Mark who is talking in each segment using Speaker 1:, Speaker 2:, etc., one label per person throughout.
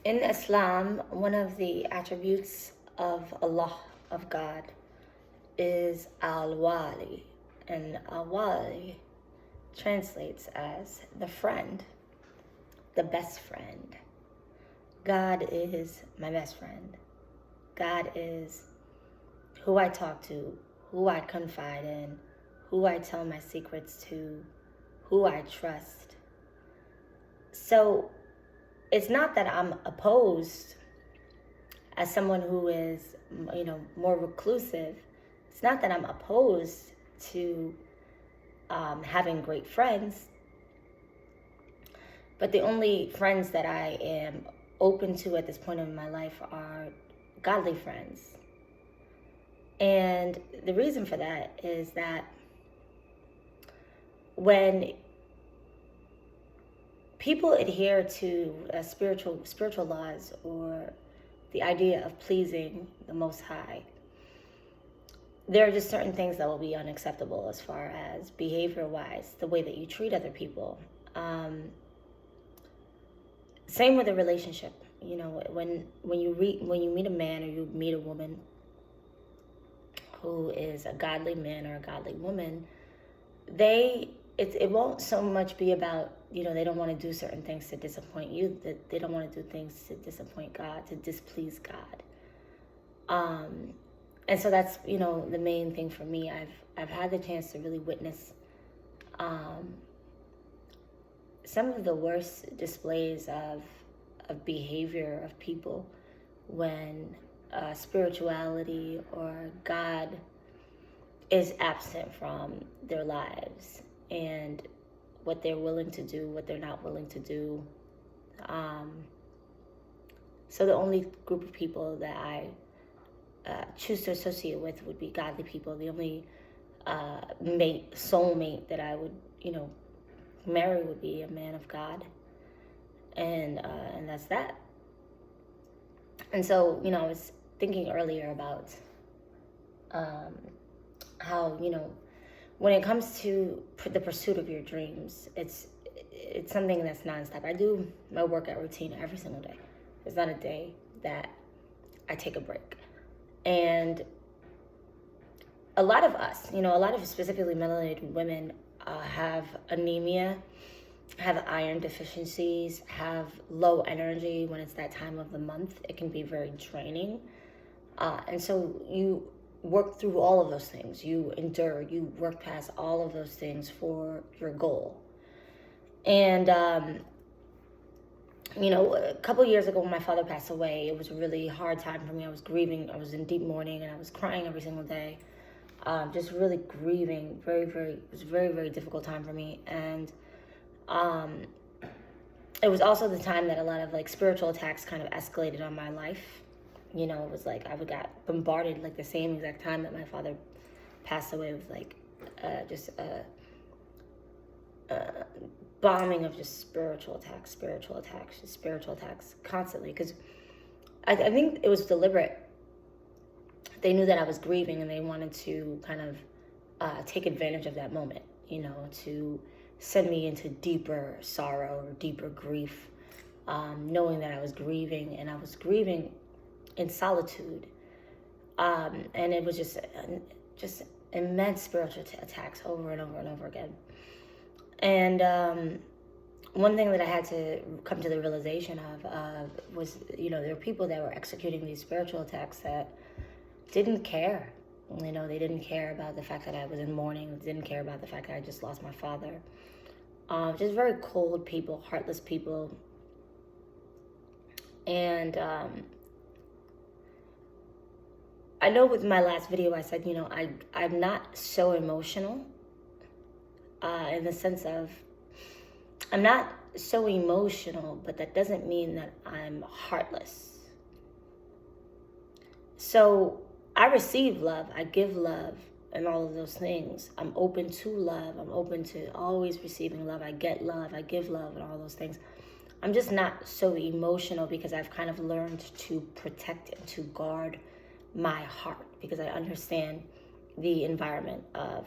Speaker 1: In Islam, one of the attributes of Allah, of God, is Al-Wali. And Al-Wali translates as the friend, the best friend. God is my best friend. God is who I talk to, who I confide in, who I tell my secrets to, who I trust. So it's not that I'm opposed as someone who is, more reclusive. It's not that I'm opposed to having great friends, but the only friends that I am open to at this point in my life are godly friends. And the reason for that is that when people adhere to spiritual laws, or the idea of pleasing the Most High, there are just certain things that will be unacceptable as far as behavior-wise, the way that you treat other people. Same with a relationship. When you meet a man or you meet a woman who is a godly man or a godly woman, it won't so much be about, they don't want to do certain things to disappoint you, that they don't want to do things to disappoint God, to displease God. And so that's, the main thing for me. I've had the chance to really witness some of the worst displays of behavior of people when spirituality or God is absent from their lives, and what they're willing to do, what they're not willing to do. So the only group of people that I choose to associate with would be godly people. The only soulmate that I would, marry would be a man of God, and that's that. And so, I was thinking earlier about how, when it comes to the pursuit of your dreams, it's something that's nonstop. I do my workout routine every single day. There's not a day that I take a break. And a lot of us, a lot of specifically melanated women have anemia, have iron deficiencies, have low energy when it's that time of the month. It can be very draining. And so you work through all of those things. You endure, you work past all of those things for your goal. And, a couple of years ago when my father passed away, it was a really hard time for me. I was grieving. I was in deep mourning, and I was crying every single day. Just really grieving. It was a very, very difficult time for me. And it was also the time that a lot of spiritual attacks kind of escalated on my life. It was like I got bombarded the same exact time that my father passed away, with just a bombing of just spiritual attacks constantly. Because I think it was deliberate. They knew that I was grieving, and they wanted to kind of take advantage of that moment, to send me into deeper sorrow or deeper grief, knowing that I was grieving, and I was grieving in solitude. And it was just immense spiritual attacks over and over and over again. And one thing that I had to come to the realization of was, there were people that were executing these spiritual attacks that didn't care. They didn't care about the fact that I was in mourning. They didn't care about the fact that I just lost my father. Just very cold people, heartless people. And I know with my last video I said, I'm not so emotional, in the sense of, I'm not so emotional, but that doesn't mean that I'm heartless. So I receive love, I give love, and all of those things. I'm open to love. I'm open to always receiving love. I get love, I give love, and all those things. I'm just not so emotional because I've kind of learned to protect and to guard my heart, because I understand the environment of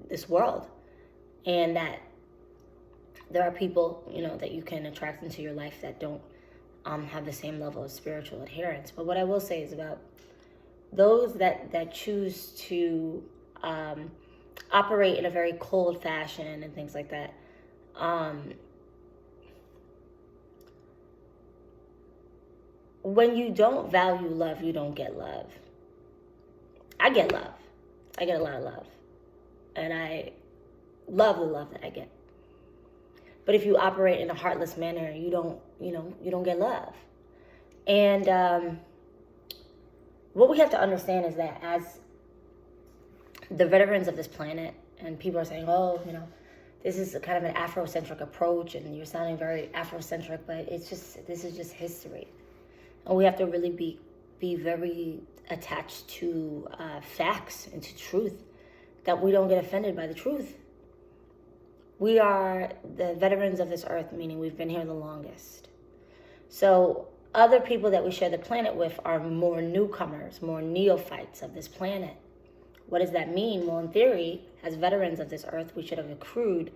Speaker 1: this world, and that there are people, that you can attract into your life that don't have the same level of spiritual adherence. But what I will say is about those that choose to operate in a very cold fashion and things like that. When you don't value love, you don't get love. I get love. I get a lot of love. And I love the love that I get. But if you operate in a heartless manner, you don't get love. And what we have to understand is that as the veterans of this planet, and people are saying, oh, this is a kind of an Afrocentric approach, and you're sounding very Afrocentric, but this is just history. And we have to really be very attached to facts and to truth, that we don't get offended by the truth. We are the veterans of this earth, meaning we've been here the longest. So other people that we share the planet with are more newcomers, more neophytes of this planet. What does that mean? Well, in theory, as veterans of this earth, we should have accrued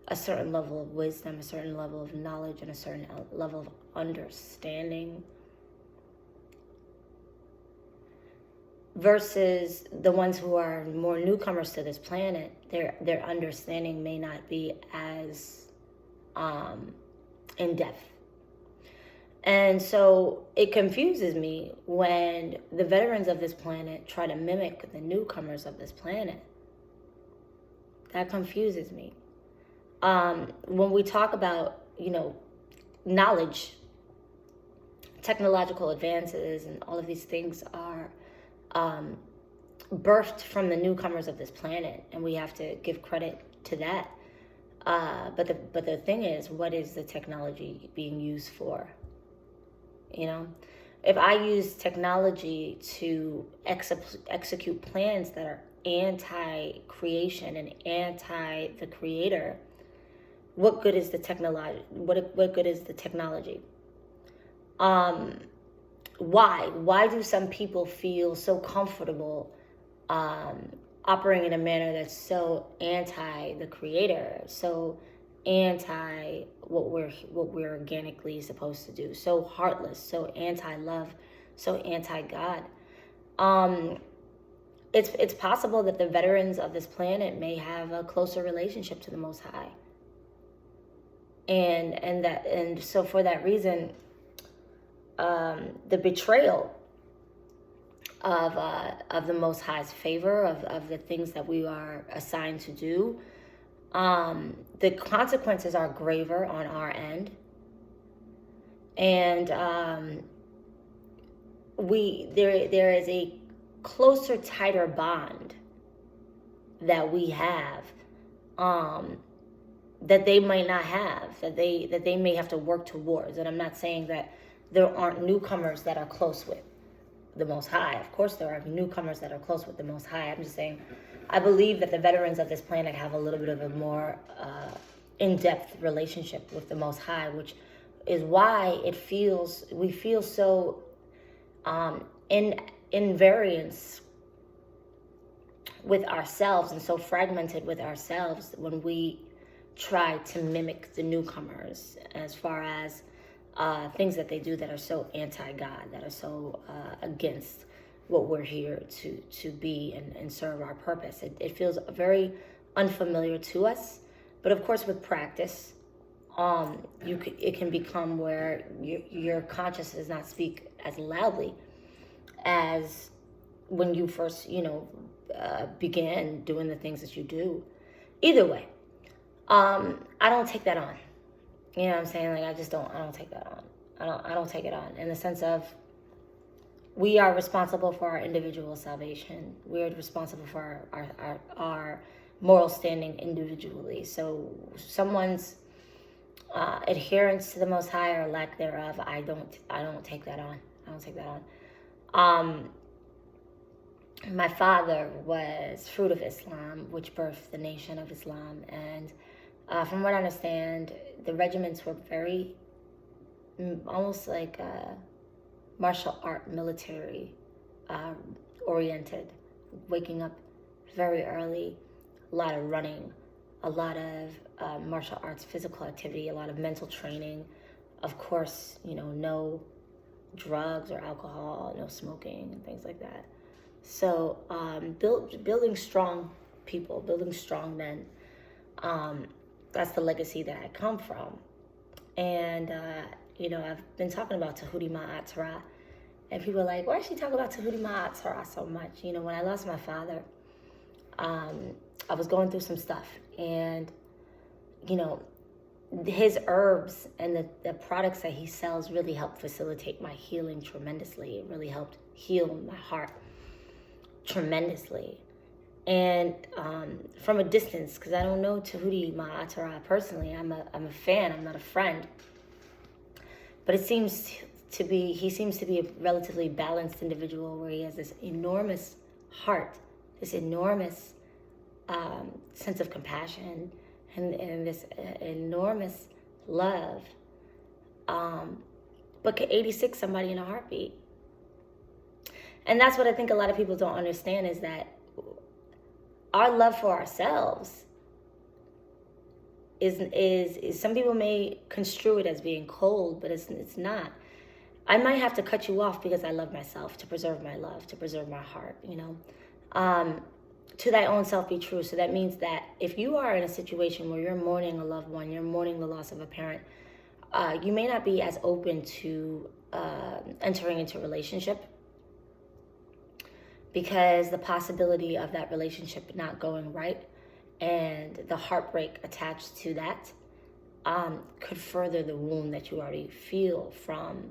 Speaker 1: a certain level of wisdom, a certain level of knowledge, and a certain level of understanding. Versus the ones who are more newcomers to this planet, their understanding may not be as in depth. And so it confuses me when the veterans of this planet try to mimic the newcomers of this planet. That confuses me. When we talk about, knowledge, technological advances, and all of these things are birthed from the newcomers of this planet, and we have to give credit to that. But the thing is, what is the technology being used for? If I use technology to execute plans that are anti-creation and anti the creator, what good is the technology? What good is the technology? Why do some people feel so comfortable operating in a manner that's so anti the creator, so anti what we're organically supposed to do, so heartless, so anti-love, so anti-God? It's possible that the veterans of this planet may have a closer relationship to the Most High, and so for that reason, the betrayal of the Most High's favor, of the things that we are assigned to do, the consequences are graver on our end. And there is a closer, tighter bond that we have that they might not have, that they may have to work towards. And I'm not saying that there aren't newcomers that are close with the Most High. Of course there are newcomers that are close with the Most High. I'm just saying, I believe that the veterans of this planet have a little bit of a more in-depth relationship with the Most High, which is why we feel so in variance with ourselves and so fragmented with ourselves when we try to mimic the newcomers, as far as things that they do that are so anti-God, that are so against what we're here to be and serve our purpose. It feels very unfamiliar to us, but of course with practice, it can become where your conscience does not speak as loudly as when you first, began doing the things that you do. Either way, I don't take that on. You know what I'm saying? Like, I don't take that on. I don't take it on in the sense of, we are responsible for our individual salvation. We're responsible for our moral standing individually. So someone's adherence to the Most High or lack thereof, I don't take that on. I don't take that on. My father was fruit of Islam, which birthed the Nation of Islam, and from what I understand, the regiments were very, almost like martial art, military oriented, waking up very early, a lot of running, a lot of martial arts, physical activity, a lot of mental training, Of course, no drugs or alcohol, no smoking and things like that. So building strong people, building strong men. That's the legacy that I come from. And, I've been talking about Tahuti Ma'at Torah. And people are like, why is she talking about Tahuti Ma'at Torah so much? When I lost my father, I was going through some stuff. And, his herbs and the products that he sells really helped facilitate my healing tremendously. It really helped heal my heart tremendously. And from a distance, because I don't know Tahuti Ma'at Torah personally, I'm a fan, I'm not a friend. But he seems to be a relatively balanced individual where he has this enormous heart, this enormous sense of compassion, and this enormous love, but could 86 somebody in a heartbeat. And that's what I think a lot of people don't understand, is that our love for ourselves is some people may construe it as being cold, but it's not. I might have to cut you off because I love myself, to preserve my love, to preserve my heart, To thy own self be true. So that means that if you are in a situation where you're mourning a loved one, you're mourning the loss of a parent, you may not be as open to entering into a relationship, because the possibility of that relationship not going right and the heartbreak attached to that could further the wound that you already feel from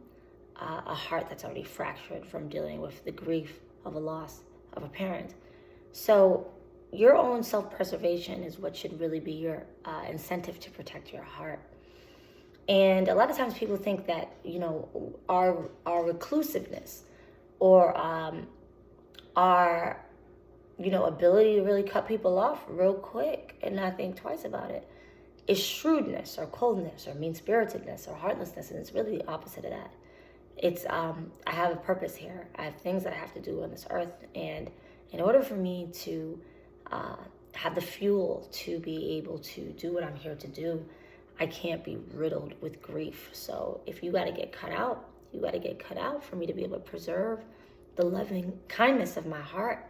Speaker 1: a heart that's already fractured from dealing with the grief of a loss of a parent. So your own self-preservation is what should really be your incentive to protect your heart. And a lot of times people think that, our reclusiveness or our, ability to really cut people off real quick and not think twice about it is shrewdness or coldness or mean-spiritedness or heartlessness. And it's really the opposite of that. It's, I have a purpose here. I have things that I have to do on this earth. And in order for me to have the fuel to be able to do what I'm here to do, I can't be riddled with grief. So if you got to get cut out, you got to get cut out for me to be able to preserve the loving kindness of my heart.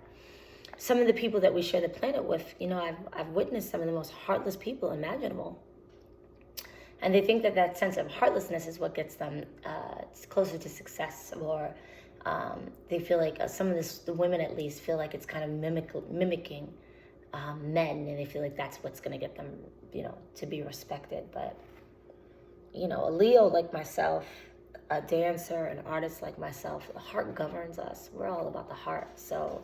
Speaker 1: Some of the people that we share the planet with, I've witnessed some of the most heartless people imaginable. And they think that sense of heartlessness is what gets them closer to success, or they feel like some of the women at least feel like it's kind of mimicking men, and they feel like that's what's going to get them, to be respected. But, a Leo like myself, a dancer, an artist like myself, the heart governs us. We're all about the heart. So,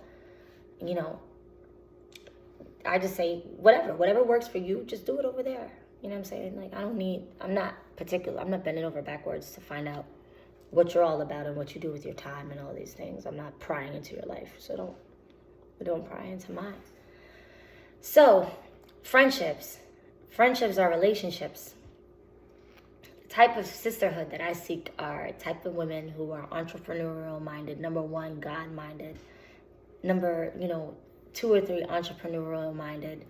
Speaker 1: I just say, whatever works for you, just do it over there. You know what I'm saying? Like, I'm not particular. I'm not bending over backwards to find out what you're all about and what you do with your time and all these things. I'm not prying into your life. So don't pry into mine. So, friendships. Friendships are relationships. The type of sisterhood that I seek are a type of women who are entrepreneurial minded. Number one, God minded. Number, 2 or 3, entrepreneurial minded.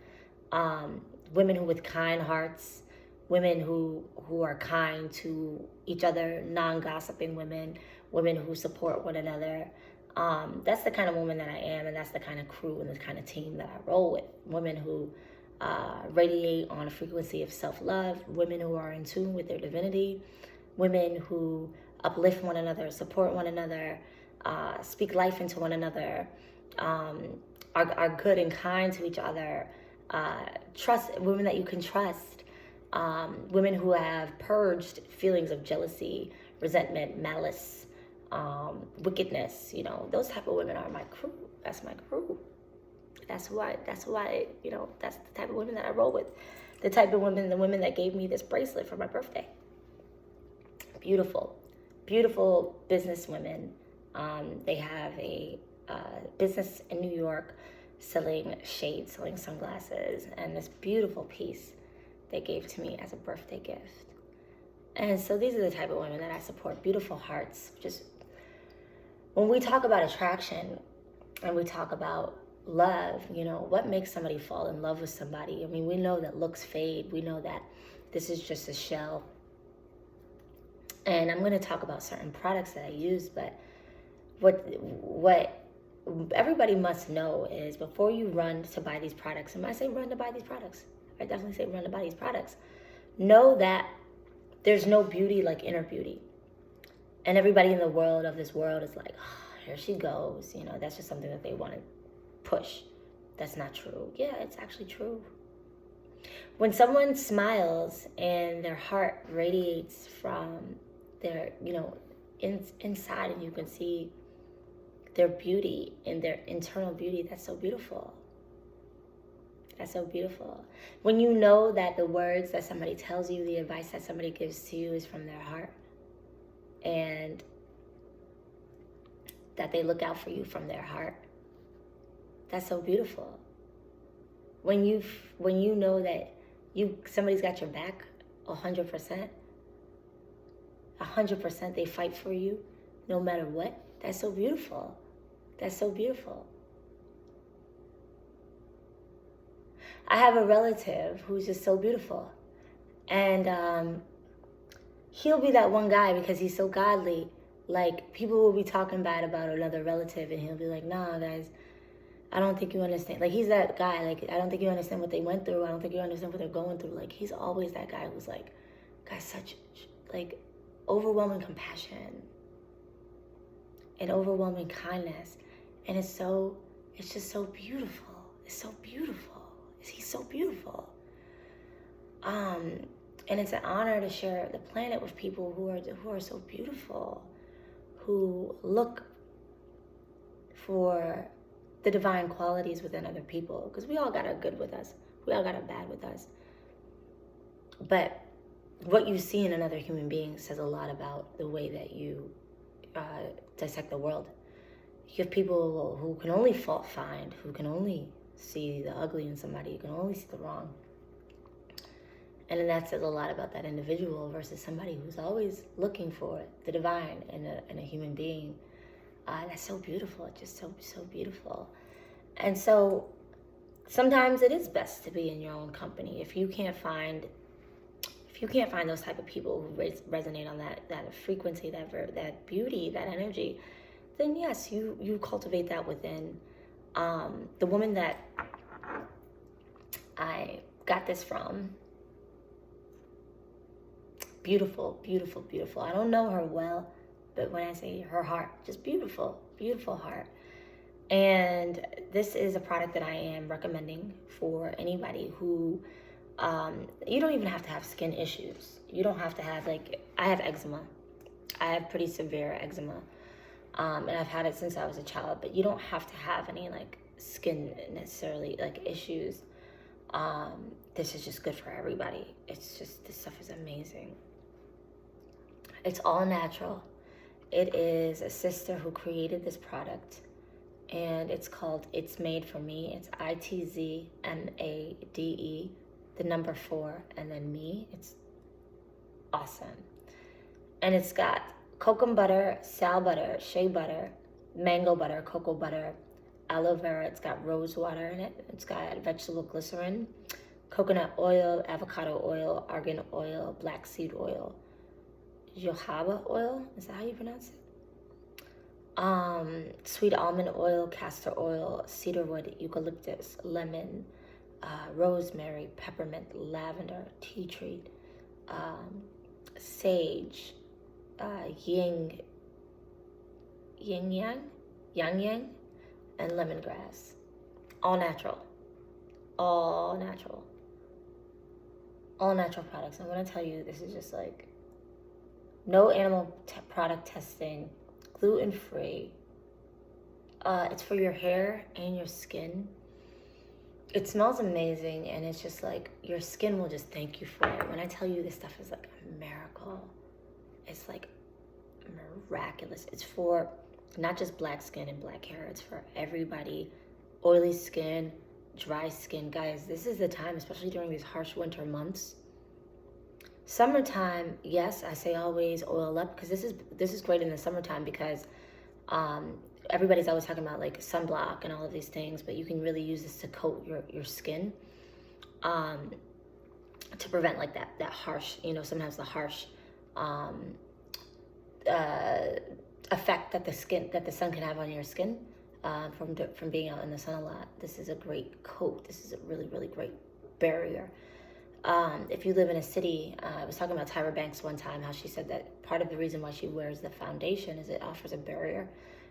Speaker 1: Women who with kind hearts, women who are kind to each other, non-gossiping women who support one another. That's the kind of woman that I am, and that's the kind of crew and the kind of team that I roll with. Women who radiate on a frequency of self-love, women who are in tune with their divinity, women who uplift one another, support one another, speak life into one another, are good and kind to each other, trust women that you can trust, women who have purged feelings of jealousy, resentment, malice, wickedness. Those type of women are my crew. That's my crew. That's who I that's the type of women that I roll with. The type of women, the women that gave me this bracelet for my birthday. Beautiful business women. They have a business in New York selling shades, selling sunglasses, and this beautiful piece they gave to me as a birthday gift. And so these are the type of women that I support. Beautiful hearts. Just when we talk about attraction and we talk about love, what makes somebody fall in love with somebody? I mean, we know that looks fade. We know that this is just a shell. And I'm going to talk about certain products that I use, but what everybody must know is before you run to buy these products, and when I say run to buy these products, I definitely say run to buy these products, know that there's no beauty like inner beauty. And everybody in the world of this world is like, oh, here she goes. You know, that's just something that they want to push. That's not true. Yeah, it's actually true. When someone smiles and their heart radiates from their, inside, and you can see their beauty and their internal beauty, that's so beautiful. That's so beautiful. When you know that the words that somebody tells you, the advice that somebody gives to you is from their heart, and that they look out for you from their heart, that's so beautiful. When you know that somebody's got your back 100%, they fight for you no matter what, that's so beautiful. That's so beautiful. I have a relative who's just so beautiful, and he'll be that one guy because he's so godly. Like, people will be talking bad about another relative, and he'll be like, nah, guys, I don't think you understand. Like, he's that guy. Like, I don't think you understand what they went through. I don't think you understand what they're going through. Like, he's always that guy who's like, got such, like, overwhelming compassion and overwhelming kindness. And it's just so beautiful. It's so beautiful. He's so beautiful. And it's an honor to share the planet with people who are so beautiful, who look for the divine qualities within other people, because we all got a good with us, we all got a bad with us, but what you see in another human being says a lot about the way that you dissect the world. You have people who can only fault find, who can only see the ugly in somebody, you can only see the wrong, and then that says a lot about that individual versus somebody who's always looking for the divine in a human being. That's so beautiful. It's just so beautiful. And so sometimes it is best to be in your own company. If you can't find those type of people who resonate on that frequency, that beauty, that energy, then yes, you cultivate that within. The woman that I got this from, beautiful, beautiful, beautiful. I don't know her well, but when I say her heart, just beautiful, beautiful heart. And this is a product that I am recommending for anybody who, you don't even have to have skin issues. You don't have to have, like, I have eczema. I have pretty severe eczema. And I've had it since I was a child, but you don't have to have any, like, skin necessarily, like, issues. This is just good for everybody. It's just, this stuff is amazing. It's all natural. It is a sister who created this product, and it's called It's Made For Me. It's ITZMADE, the number 4, and then me. It's awesome. And it's got cocoa butter, sal butter, shea butter, mango butter, cocoa butter, aloe vera. It's got rose water in it. It's got vegetable glycerin, coconut oil, avocado oil, argan oil, black seed oil, jojoba oil. Is that how you pronounce it? Sweet almond oil, castor oil, cedarwood, eucalyptus, lemon, rosemary, peppermint, lavender, tea tree, sage, yang yang, and lemongrass. All natural. All natural. All natural products. I'm going to tell you, this is just like no animal product testing, gluten-free. It's for your hair and your skin. It smells amazing, and it's just like your skin will just thank you for it. When I tell you this stuff is like a miracle, it's like miraculous. It's for not just black skin and black hair, it's for everybody. Oily skin, dry skin. Guys, this is the time, especially during these harsh winter months. Summertime, yes, I say always oil up, because this is great in the summertime, because everybody's always talking about like sunblock and all of these things, but you can really use this to coat your skin to prevent like that harsh, sometimes the harsh effect that the sun can have on your skin from being out in the sun a lot. This is a great coat. This is a really, really great barrier. If you live in a city, I was talking about Tyra Banks one time, how she said that part of the reason why she wears the foundation is it offers a barrier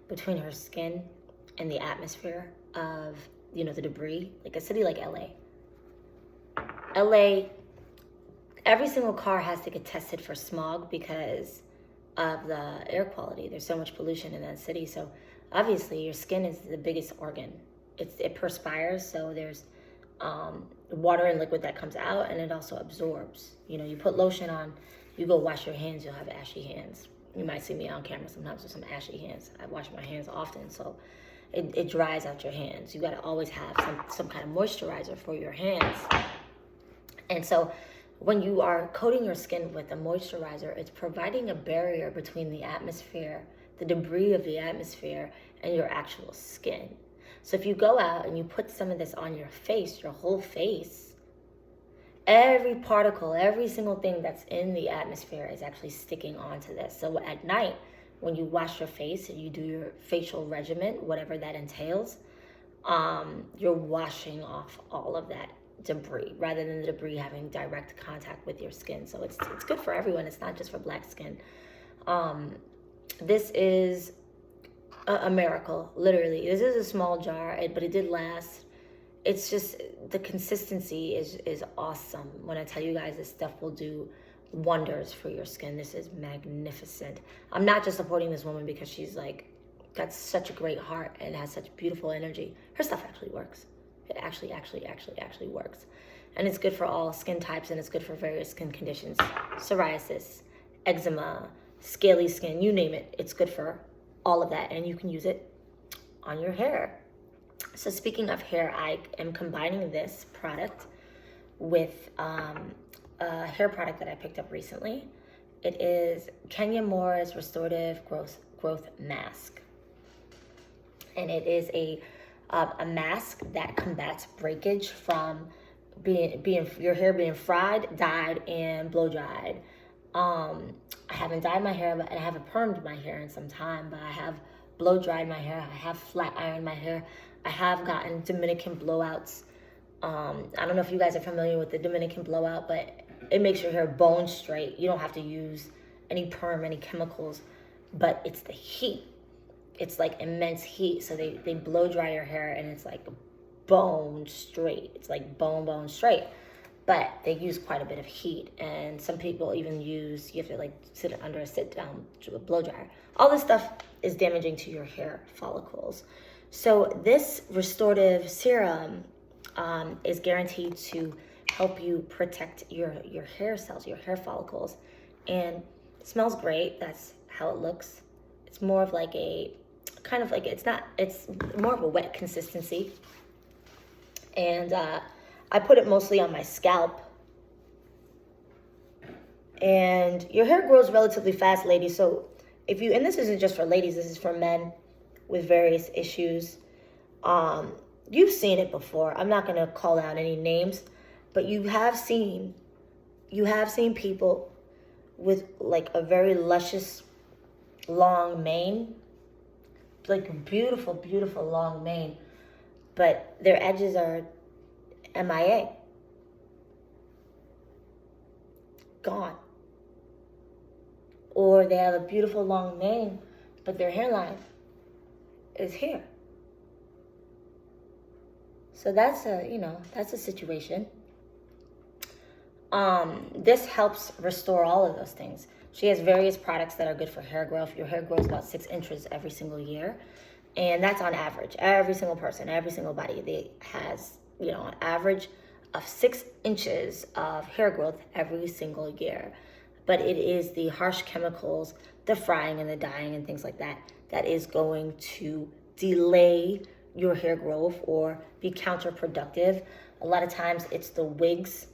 Speaker 1: between her skin and the atmosphere of, the debris. Like a city like LA, every single car has to get tested for smog because of the air quality. There's so much pollution in that city. So obviously your skin is the biggest organ. It perspires, so there's water and liquid that comes out, and it also absorbs. You put lotion on, you go wash your hands, you'll have ashy hands. You might see me on camera sometimes with some ashy hands. I wash my hands often, so it dries out your hands. You got to always have some kind of moisturizer for your hands. And so when you are coating your skin with a moisturizer, it's providing a barrier between the atmosphere, the debris of the atmosphere, and your actual skin. So if you go out and you put some of this on your face, your whole face, every particle, every single thing that's in the atmosphere is actually sticking onto this. So at night, when you wash your face and you do your facial regimen, whatever that entails, you're washing off all of that debris rather than the debris having direct contact with your skin. So it's good for everyone. It's not just for black skin. This is a miracle, literally. This is a small jar, but it did last. It's just the consistency is awesome. When I tell you guys, this stuff will do wonders for your skin. This is magnificent. I'm not just supporting this woman because she's got such a great heart and has such beautiful energy. Her stuff actually works. It actually works. And it's good for all skin types, and it's good for various skin conditions. Psoriasis, eczema, scaly skin, you name it. It's good for all of that, and you can use it on your hair. So speaking of hair, I am combining this product with a hair product that I picked up recently. It is Kenya Moore's Restorative Growth Mask. And it is a mask that combats breakage from being your hair being fried, dyed, and blow dried. I haven't dyed my hair, and I haven't permed my hair in some time, but I have blow dried my hair. I have flat ironed my hair. I have gotten Dominican blowouts. I don't know if you guys are familiar with the Dominican blowout, but it makes your hair bone straight. You don't have to use any perm, any chemicals, but it's the heat. It's like immense heat. So they blow dry your hair, and it's like bone straight. It's like bone straight. But they use quite a bit of heat, and some people even you have to sit under a sit down blow dryer. All this stuff is damaging to your hair follicles. So this restorative serum is guaranteed to help you protect your hair cells, your hair follicles, and it smells great. That's how it looks. It's more of it's more of a wet consistency, and I put it mostly on my scalp. And your hair grows relatively fast, ladies. So and this isn't just for ladies, this is for men with various issues. You've seen it before. I'm not going to call out any names, but you have seen people with a very luscious long mane, beautiful, beautiful long mane, but their edges are MIA. Gone. Or they have a beautiful long mane, but their hairline is here. So that's a situation. This helps restore all of those things. She has various products that are good for hair growth. Your hair grows about 6 inches every single year. And that's on average. Every single person, every single body has, an average of 6 inches of hair growth every single year. But it is the harsh chemicals, the frying and the dyeing and things like that, that is going to delay your hair growth or be counterproductive. A lot of times it's the wigs.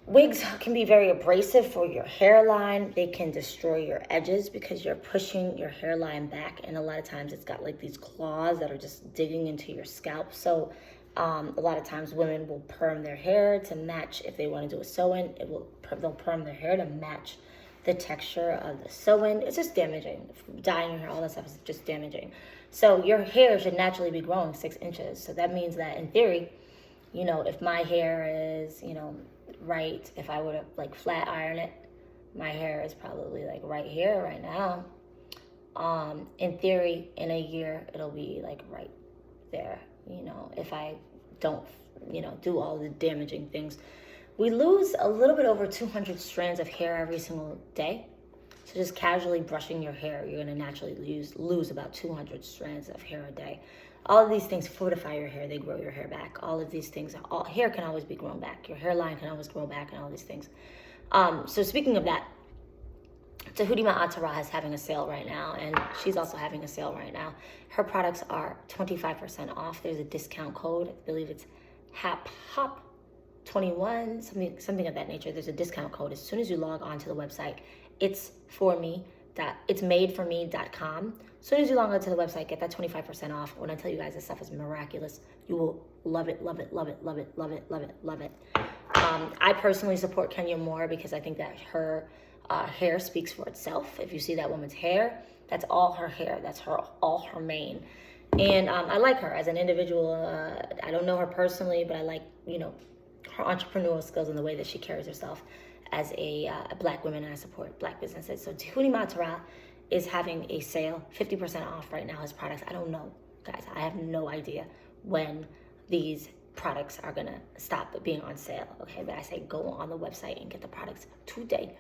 Speaker 1: Wigs can be very abrasive for your hairline. They can destroy your edges because you're pushing your hairline back, and a lot of times it's got these claws that are just digging into your scalp. So a lot of times women will perm their hair to match. If they want to do a sew-in, they'll perm their hair to match the texture of the sewing. It's just damaging. Dyeing your hair, all that stuff is just damaging. So your hair should naturally be growing 6 inches. So that means that in theory, you know, if my hair is, you know, right, if I were to like flat iron it, my hair is probably like right here right now. In theory, in a year, it'll be like right there, you know, if I don't, you know, do all the damaging things. We lose a little bit over 200 strands of hair every single day. So just casually brushing your hair, you're going to naturally lose about 200 strands of hair a day. All of these things fortify your hair. They grow your hair back. All of these things, hair can always be grown back. Your hairline can always grow back and all these things. So speaking of that, Tahuti Ma'atara is having a sale right now, and she's also having a sale right now. Her products are 25% off. There's a discount code. I believe it's HAPHOP21, something of that nature. There's a discount code. As soon as you log on to the website, it's madeforme.com. As soon as you log on to the website, get that 25% off. When I tell you guys this stuff is miraculous, you will love it, love it, love it, love it, love it, love it, love it. I personally support Kenya more because I think that her hair speaks for itself. If you see that woman's hair, that's all her hair. That's all her mane. And I like her as an individual. I don't know her personally, but I like, you know, her entrepreneurial skills and the way that she carries herself as a black woman, and I support black businesses. So Tahuti Ma'atara is having a sale, 50% off right now, his products. I don't know, guys. I have no idea when these products are gonna stop being on sale, okay? But I say go on the website and get the products today.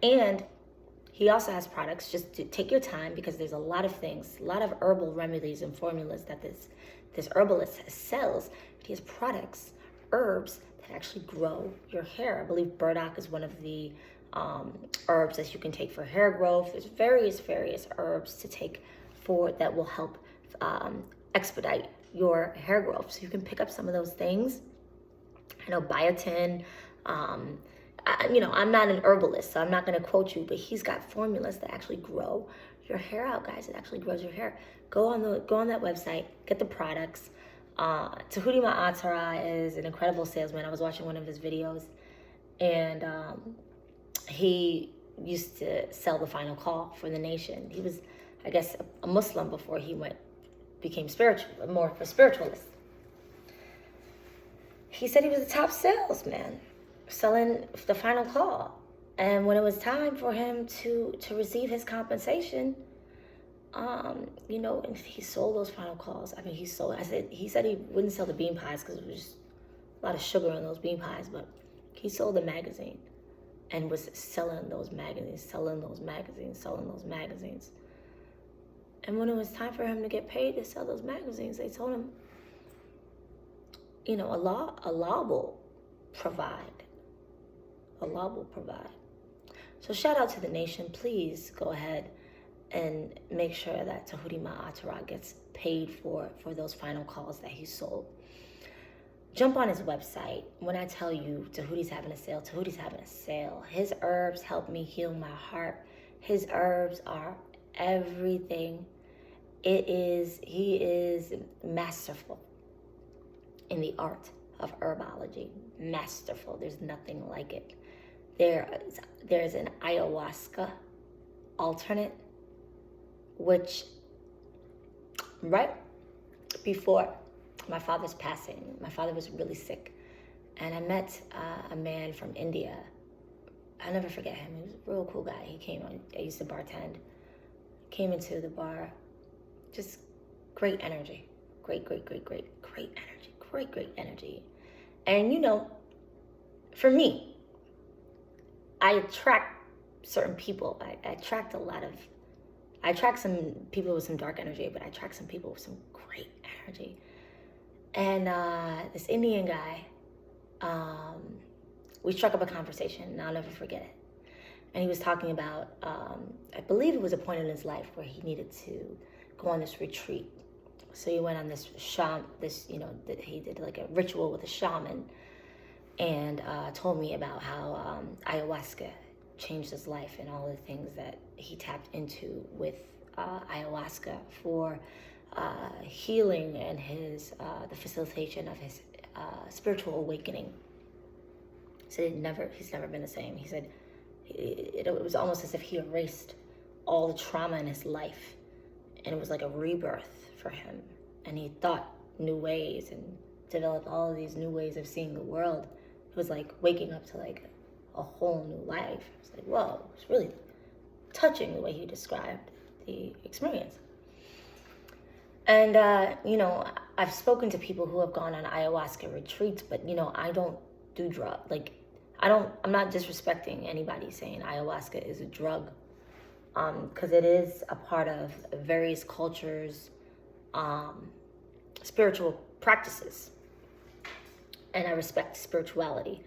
Speaker 1: And he also has products, just to take your time, because there's a lot of things, a lot of herbal remedies and formulas that this herbalist sells. But he has products, herbs that actually grow your hair. I believe burdock is one of the herbs that you can take for hair growth. There's various herbs to take for that will help expedite your hair growth. So you can pick up some of those things. I know biotin. You know, I'm not an herbalist, so I'm not going to quote you, but he's got formulas that actually grow your hair out, guys. It actually grows your hair. Go on that website, get the products. Tahuti Ma'atara is an incredible salesman. I was watching one of his videos, and he used to sell the final call for the nation. He was, I guess, a Muslim before he became spiritual, more of a spiritualist. He said he was a top salesman, selling the final call. And when it was time for him to receive his compensation, you know, and he sold those final calls. I mean, he said he wouldn't sell the bean pies because it was just a lot of sugar in those bean pies, but he sold the magazine and was selling those magazines. And when it was time for him to get paid to sell those magazines, they told him, you know, Allah will provide. Allah will provide. So shout out to the nation. Please go ahead and make sure that Tahuti Ma'atara gets paid for those final calls that he sold. Jump on his website. When I tell you Tahuti's having a sale, Tahuti's having a sale. His herbs help me heal my heart. His herbs are everything. He is masterful in the art of herbology. Masterful. There's nothing like it. There's an ayahuasca alternate, which right before my father's passing, my father was really sick, and I met a man from India. I'll never forget him. He was a real cool guy. He came on. I used to bartend. Came into the bar, just great energy, great energy. And you know, for me, I attract certain people. I attract some people with some dark energy, but I attract some people with some great energy. And this Indian guy, we struck up a conversation, and I'll never forget it. And he was talking about, I believe it was a point in his life where he needed to go on this retreat. So he went on he did like a ritual with a shaman, and told me about how ayahuasca changed his life and all the things that he tapped into with ayahuasca for healing and the facilitation of his spiritual awakening. He said he's never been the same. He said it was almost as if he erased all the trauma in his life, and it was like a rebirth for him. And he thought new ways and developed all of these new ways of seeing the world. It was like waking up to like a whole new life. It was like, whoa, it's really touching the way he described the experience. And, I've spoken to people who have gone on ayahuasca retreats, but, I don't do drugs. Like, I'm not disrespecting anybody saying ayahuasca is a drug, because it is a part of various cultures' spiritual practices. And I respect spirituality.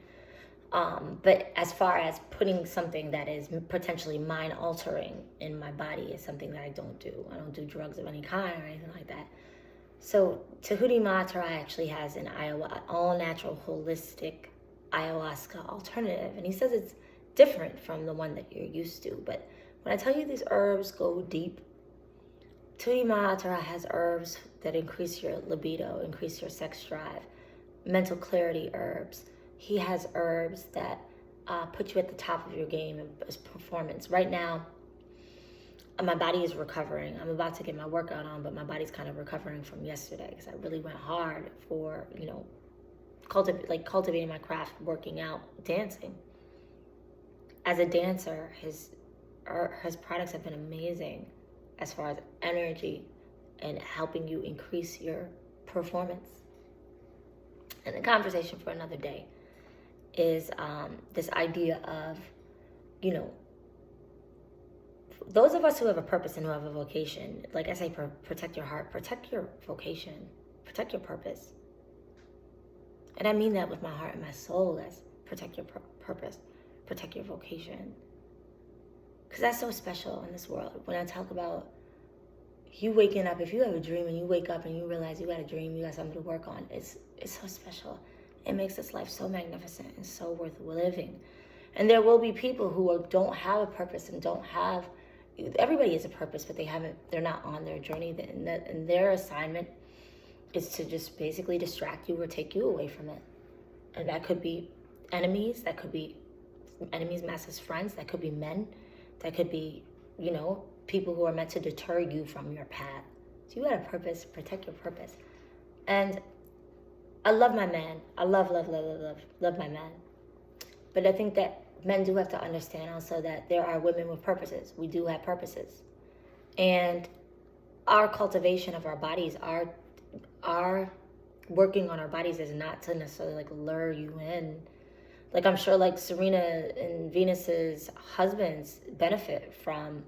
Speaker 1: But as far as putting something that is potentially mind-altering in my body is something that I don't do. I don't do drugs of any kind or anything like that. So Tahuti Mahatma actually has an all-natural, holistic ayahuasca alternative. And he says it's different from the one that you're used to. But when I tell you these herbs go deep, Tahuti Mahatma has herbs that increase your libido, increase your sex drive, mental clarity herbs. He has herbs that put you at the top of your game as performance. Right now, my body is recovering. I'm about to get my workout on, but my body's kind of recovering from yesterday because I really went hard for, cultivating my craft, working out, dancing. As a dancer, his products have been amazing as far as energy and helping you increase your performance. And the conversation for another day is this idea of, those of us who have a purpose and who have a vocation, like I say, protect your heart, protect your vocation, protect your purpose. And I mean that with my heart and my soul, as protect your purpose, protect your vocation. Because that's so special in this world. When I talk about you waking up, if you have a dream and you wake up and you realize you got a dream, you got something to work on, it's so special. It makes this life so magnificent and so worth living. And there will be people who don't have a purpose and don't have, everybody has a purpose, but they're not on their journey. And their assignment is to just basically distract you or take you away from it. And that could be enemies, that could be enemies masked as friends, that could be men, that could be, people who are meant to deter you from your path. So you got a purpose, protect your purpose. And I love my man. I love my man. But I think that men do have to understand also that there are women with purposes. We do have purposes. And our cultivation of our bodies, our working on our bodies is not to necessarily like lure you in. Like I'm sure like Serena and Venus's husbands benefit from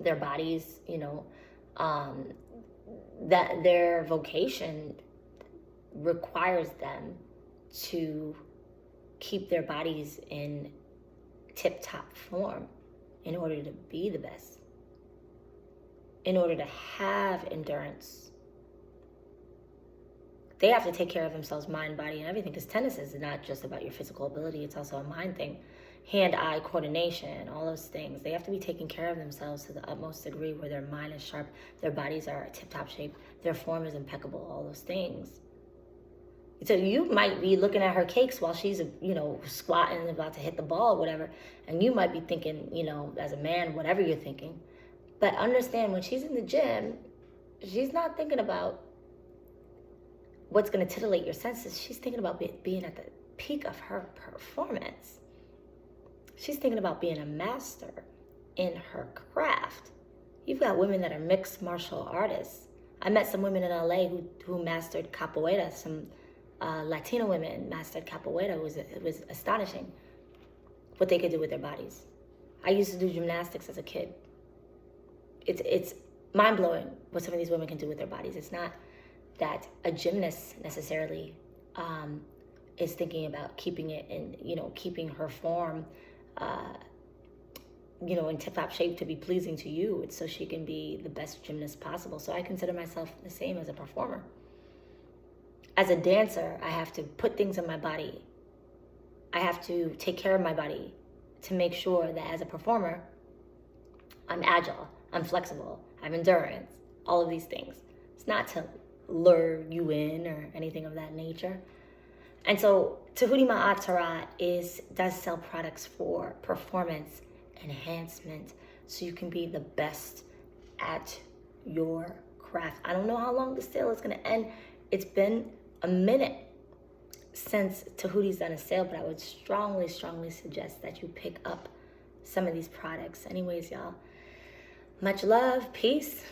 Speaker 1: their bodies, that their vocation requires them to keep their bodies in tip-top form in order to be the best, in order to have endurance. They have to take care of themselves, mind, body, and everything, because tennis is not just about your physical ability, it's also a mind thing. Hand-eye coordination, all those things. They have to be taking care of themselves to the utmost degree where their mind is sharp, their bodies are tip-top shape, their form is impeccable, all those things. So you might be looking at her cakes while she's, squatting and about to hit the ball or whatever, and you might be thinking, as a man, whatever you're thinking. But understand, when she's in the gym, she's not thinking about what's going to titillate your senses. She's thinking about being at the peak of her performance. She's thinking about being a master in her craft. You've got women that are mixed martial artists. I met some women in LA who mastered capoeira. Some Latino women mastered capoeira. It was astonishing what they could do with their bodies. I used to do gymnastics as a kid. It's mind-blowing what some of these women can do with their bodies. It's not that a gymnast necessarily is thinking about keeping it in, keeping her form, in tip-top shape to be pleasing to you. It's so she can be the best gymnast possible. So I consider myself the same as a performer. As a dancer, I have to put things in my body. I have to take care of my body to make sure that as a performer, I'm agile, I'm flexible, I have endurance, all of these things. It's not to lure you in or anything of that nature. And so Tahuti Ma'atara does sell products for performance enhancement, so you can be the best at your craft. I don't know how long the sale is going to end. It's been a minute since Tahuti's done a sale, but I would strongly suggest that you pick up some of these products. Anyways, y'all, much love, peace.